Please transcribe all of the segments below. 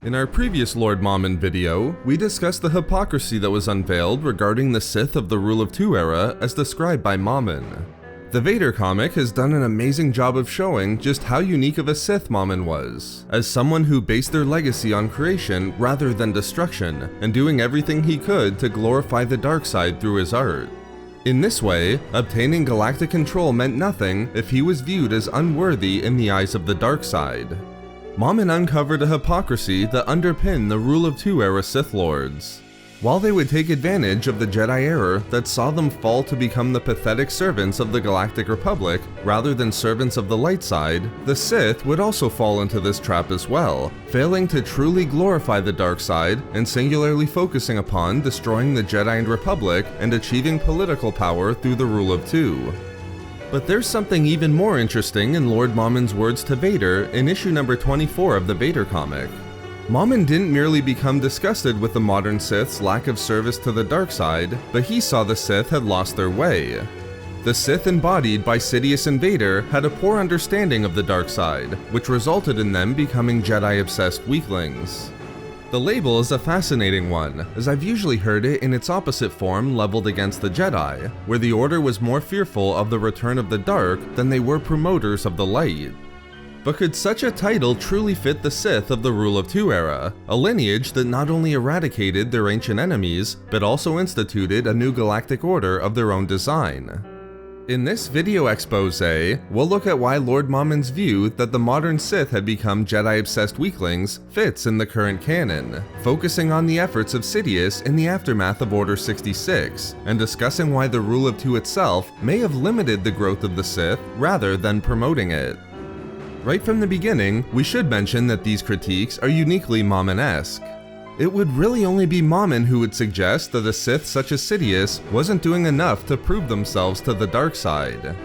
In our previous Lord Momin video, we discussed the hypocrisy that was unveiled regarding the Sith of the Rule of Two era as described by Momin. The Vader comic has done an amazing job of showing just how unique of a Sith Momin was, as someone who based their legacy on creation rather than destruction, and doing everything he could to glorify the dark side through his art. In this way, obtaining galactic control meant nothing if he was viewed as unworthy in the eyes of the dark side. Momin uncovered a hypocrisy that underpinned the Rule of Two era Sith Lords. While they would take advantage of the Jedi error that saw them fall to become the pathetic servants of the Galactic Republic rather than servants of the light side, the Sith would also fall into this trap as well, failing to truly glorify the dark side and singularly focusing upon destroying the Jedi and Republic and achieving political power through the Rule of Two. But there's something even more interesting in Lord Momin's words to Vader in issue number 24 of the Vader comic. Momin didn't merely become disgusted with the modern Sith's lack of service to the dark side, but he saw the Sith had lost their way. The Sith embodied by Sidious and Vader had a poor understanding of the dark side, which resulted in them becoming Jedi-obsessed weaklings. The label is a fascinating one, as I've usually heard it in its opposite form leveled against the Jedi, where the Order was more fearful of the return of the dark than they were promoters of the light. But could such a title truly fit the Sith of the Rule of Two era, a lineage that not only eradicated their ancient enemies, but also instituted a new galactic order of their own design? In this video expose, we'll look at why Lord Momin's view that the modern Sith had become Jedi-obsessed weaklings fits in the current canon, focusing on the efforts of Sidious in the aftermath of Order 66, and discussing why the Rule of Two itself may have limited the growth of the Sith rather than promoting it. Right from the beginning, we should mention that these critiques are uniquely Momin-esque. It would really only be Momin who would suggest that a Sith such as Sidious wasn't doing enough to prove themselves to the dark side.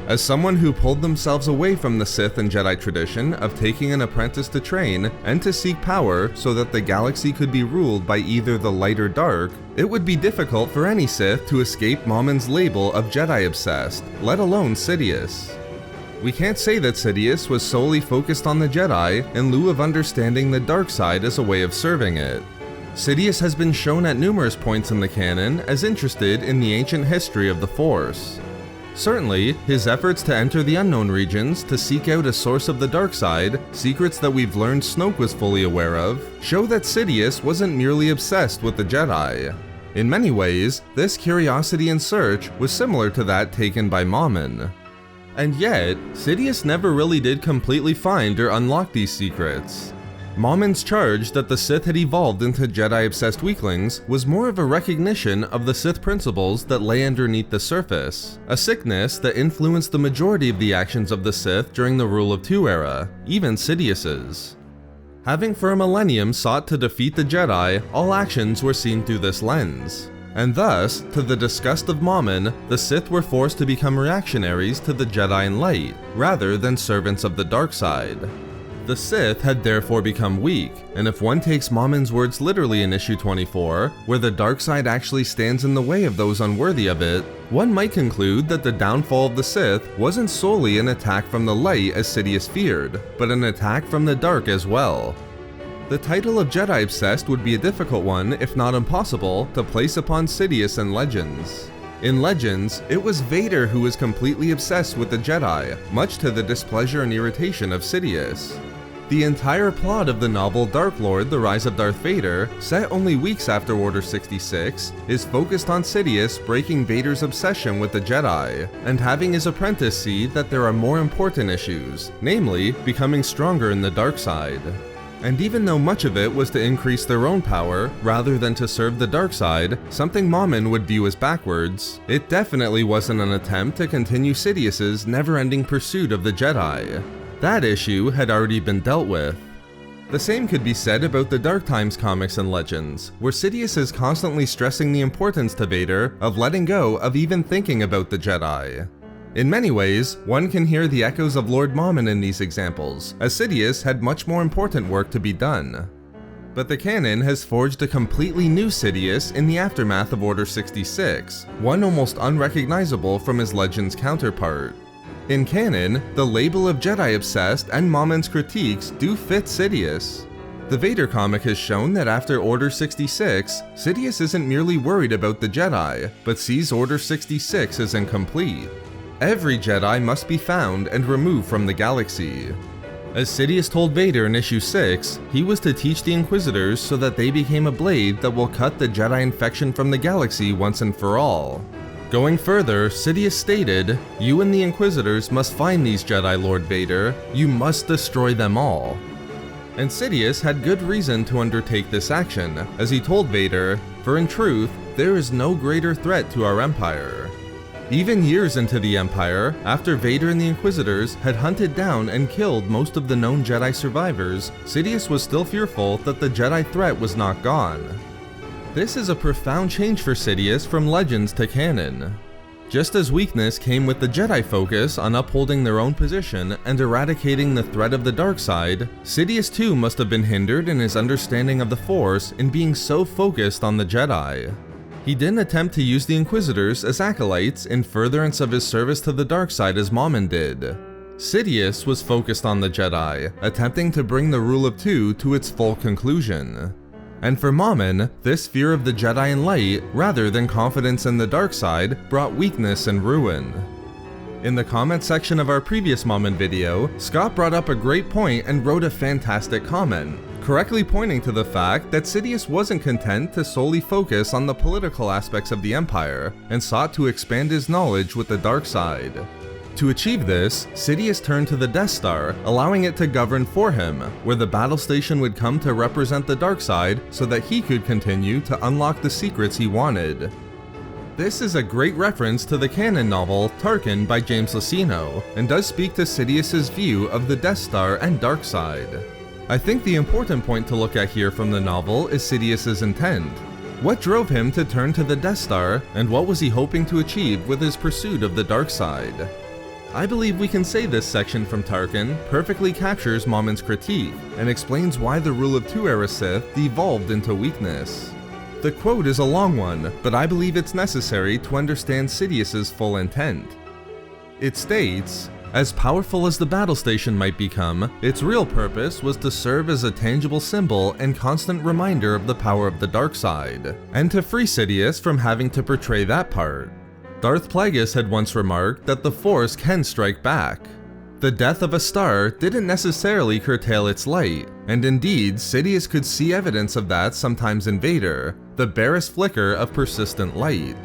As someone who pulled themselves away from the Sith and Jedi tradition of taking an apprentice to train and to seek power so that the galaxy could be ruled by either the light or dark, it would be difficult for any Sith to escape Momin's label of Jedi-obsessed, let alone Sidious. We can't say that Sidious was solely focused on the Jedi in lieu of understanding the dark side as a way of serving it. Sidious has been shown at numerous points in the canon as interested in the ancient history of the Force. Certainly, his efforts to enter the unknown regions to seek out a source of the dark side, secrets that we've learned Snoke was fully aware of, show that Sidious wasn't merely obsessed with the Jedi. In many ways, this curiosity and search was similar to that taken by Momin. And yet, Sidious never really did completely find or unlock these secrets. Momin's charge that the Sith had evolved into Jedi-obsessed weaklings was more of a recognition of the Sith principles that lay underneath the surface, a sickness that influenced the majority of the actions of the Sith during the Rule of Two era, even Sidious's. Having for a millennium sought to defeat the Jedi, all actions were seen through this lens. And thus, to the disgust of Momin, the Sith were forced to become reactionaries to the Jedi and light, rather than servants of the dark side. The Sith had therefore become weak, and if one takes Momin's words literally in issue 24, where the dark side actually stands in the way of those unworthy of it, one might conclude that the downfall of the Sith wasn't solely an attack from the light as Sidious feared, but an attack from the dark as well. The title of Jedi-obsessed would be a difficult one, if not impossible, to place upon Sidious and Legends. In Legends, it was Vader who was completely obsessed with the Jedi, much to the displeasure and irritation of Sidious. The entire plot of the novel Dark Lord: The Rise of Darth Vader, set only weeks after Order 66, is focused on Sidious breaking Vader's obsession with the Jedi, and having his apprentice see that there are more important issues, namely, becoming stronger in the dark side. And even though much of it was to increase their own power, rather than to serve the dark side, something Momin would view as backwards, it definitely wasn't an attempt to continue Sidious's never-ending pursuit of the Jedi. That issue had already been dealt with. The same could be said about the Dark Times comics and Legends, where Sidious is constantly stressing the importance to Vader of letting go of even thinking about the Jedi. In many ways, one can hear the echoes of Lord Momin in these examples, as Sidious had much more important work to be done. But the canon has forged a completely new Sidious in the aftermath of Order 66, one almost unrecognizable from his Legends counterpart. In canon, the label of Jedi-obsessed and Momin's critiques do fit Sidious. The Vader comic has shown that after Order 66, Sidious isn't merely worried about the Jedi, but sees Order 66 as incomplete. Every Jedi must be found and removed from the galaxy. As Sidious told Vader in Issue 6, he was to teach the Inquisitors so that they became a blade that will cut the Jedi infection from the galaxy once and for all. Going further, Sidious stated, "You and the Inquisitors must find these Jedi, Lord Vader. You must destroy them all." And Sidious had good reason to undertake this action, as he told Vader, "For in truth, there is no greater threat to our Empire." Even years into the Empire, after Vader and the Inquisitors had hunted down and killed most of the known Jedi survivors, Sidious was still fearful that the Jedi threat was not gone. This is a profound change for Sidious from Legends to canon. Just as weakness came with the Jedi focus on upholding their own position and eradicating the threat of the dark side, Sidious too must have been hindered in his understanding of the Force in being so focused on the Jedi. He didn't attempt to use the Inquisitors as acolytes in furtherance of his service to the dark side as Momin did. Sidious was focused on the Jedi, attempting to bring the Rule of Two to its full conclusion. And for Momin, this fear of the Jedi and light, rather than confidence in the dark side, brought weakness and ruin. In the comment section of our previous Momin video, Scott brought up a great point and wrote a fantastic comment, correctly pointing to the fact that Sidious wasn't content to solely focus on the political aspects of the Empire, and sought to expand his knowledge with the dark side. To achieve this, Sidious turned to the Death Star, allowing it to govern for him, where the battle station would come to represent the dark side so that he could continue to unlock the secrets he wanted. This is a great reference to the canon novel Tarkin by James Luceno, and does speak to Sidious's view of the Death Star and dark side. I think the important point to look at here from the novel is Sidious's intent. What drove him to turn to the Death Star, and what was he hoping to achieve with his pursuit of the dark side? I believe we can say this section from Tarkin perfectly captures Momin's critique, and explains why the Rule of Two era Sith devolved into weakness. The quote is a long one, but I believe it's necessary to understand Sidious's full intent. It states, "As powerful as the battle station might become, its real purpose was to serve as a tangible symbol and constant reminder of the power of the dark side, and to free Sidious from having to portray that part." Darth Plagueis had once remarked that the Force can strike back. The death of a star didn't necessarily curtail its light, and indeed, Sidious could see evidence of that sometimes in Vader, the barest flicker of persistent light.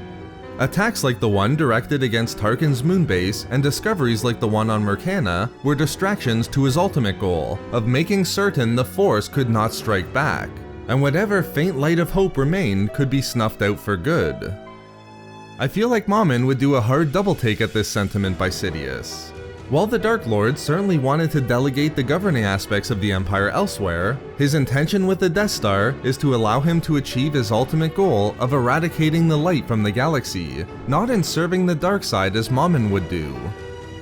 Attacks like the one directed against Tarkin's moonbase and discoveries like the one on Myrkana were distractions to his ultimate goal of making certain the Force could not strike back, and whatever faint light of hope remained could be snuffed out for good. I feel like Momin would do a hard double take at this sentiment by Sidious. While the Dark Lord certainly wanted to delegate the governing aspects of the Empire elsewhere, his intention with the Death Star is to allow him to achieve his ultimate goal of eradicating the light from the galaxy, not in serving the dark side as Momin would do.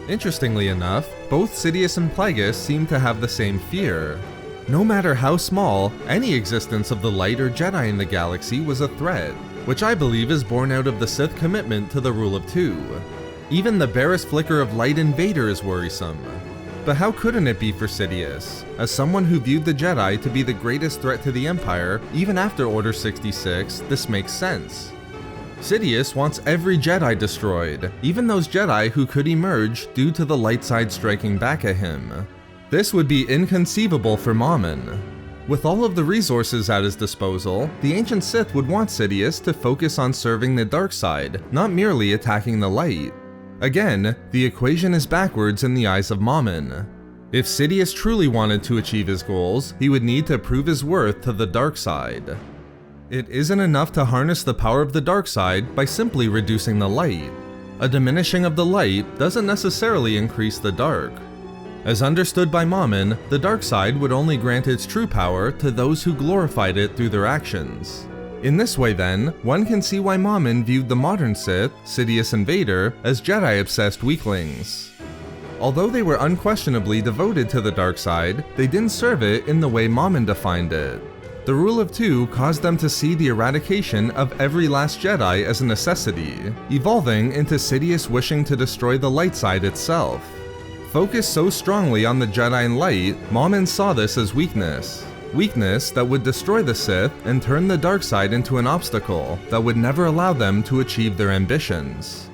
Interestingly enough, both Sidious and Plagueis seem to have the same fear. No matter how small, any existence of the light or Jedi in the galaxy was a threat, which I believe is born out of the Sith commitment to the Rule of Two. Even the barest flicker of light in Vader is worrisome. But how couldn't it be for Sidious? As someone who viewed the Jedi to be the greatest threat to the Empire, even after Order 66, this makes sense. Sidious wants every Jedi destroyed, even those Jedi who could emerge due to the light side striking back at him. This would be inconceivable for Momin. With all of the resources at his disposal, the ancient Sith would want Sidious to focus on serving the dark side, not merely attacking the light. Again, the equation is backwards in the eyes of Momin. If Sidious truly wanted to achieve his goals, he would need to prove his worth to the dark side. It isn't enough to harness the power of the dark side by simply reducing the light. A diminishing of the light doesn't necessarily increase the dark. As understood by Momin, the dark side would only grant its true power to those who glorified it through their actions. In this way then, one can see why Momin viewed the modern Sith, Sidious and Vader, as Jedi-obsessed weaklings. Although they were unquestionably devoted to the dark side, they didn't serve it in the way Momin defined it. The Rule of Two caused them to see the eradication of every last Jedi as a necessity, evolving into Sidious wishing to destroy the light side itself. Focused so strongly on the Jedi and light, Momin saw this as weakness. Weakness that would destroy the Sith and turn the dark side into an obstacle that would never allow them to achieve their ambitions.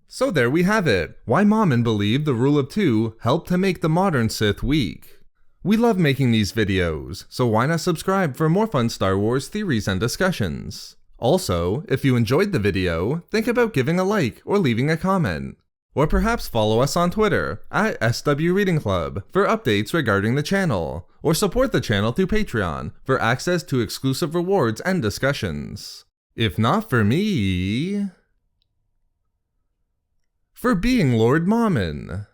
So there we have it, why Momin believed the rule of two helped to make the modern Sith weak. We love making these videos, so why not subscribe for more fun Star Wars theories and discussions. Also, if you enjoyed the video, think about giving a like or leaving a comment. Or perhaps follow us on Twitter, at SW Reading Club, for updates regarding the channel, or support the channel through Patreon for access to exclusive rewards and discussions. If not for me... for being Lord Momin.